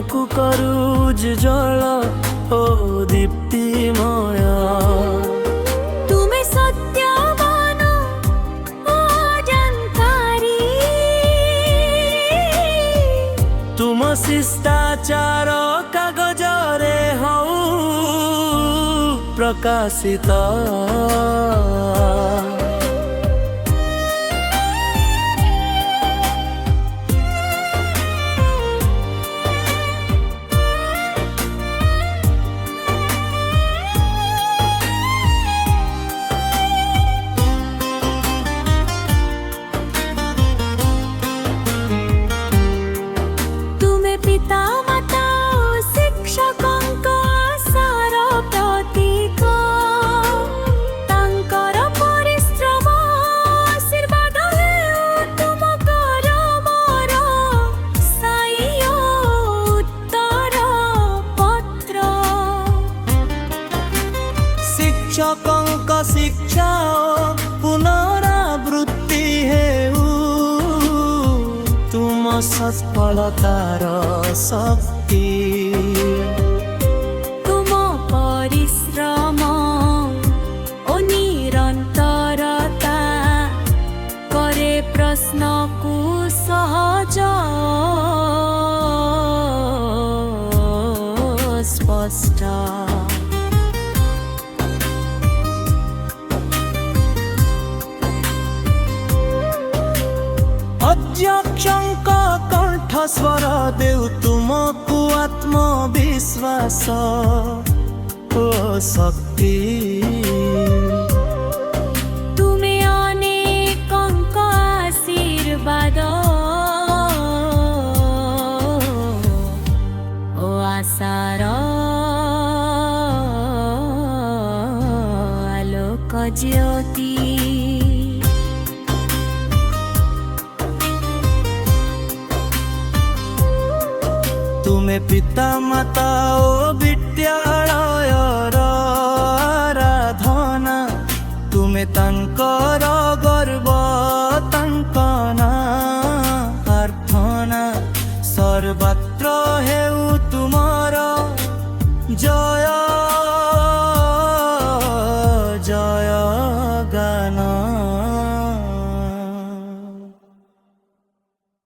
तुमको करूज जल ओ दीप्तिमय। तुम्हें सत्यवान जानकारी, तुम शिष्टाचार कागजरे हऊ प्रकाशित। पिता माता शिक्षकଙ୍କ आशार प्रतीक, तांकर परिश्रम आशीर्वाद हेउ तुमकर मोर साई उत्तर पत्र। शिक्षकଙ୍କ शिक्षा पुनरावृत्ति हेउ तुम सफलतार शक्ति। तुम परिश्रम ओ निरंतरता करे प्रश्न को सहज स्पष्ट। अध्यक्षଙ୍କ कंठस्वर देउ तुमको आत्मविश्वास ओ शक्ति। तुम्हें अनेकଙ୍କ आशीर्वाद ओ आशार आलोक ज्योति। तुम्हें पिता माता ओ विद्यालयर आराधना, तुम्हें तांकर गर्व तांकना प्रार्थना। सर्वत्र हेउ तुमर जय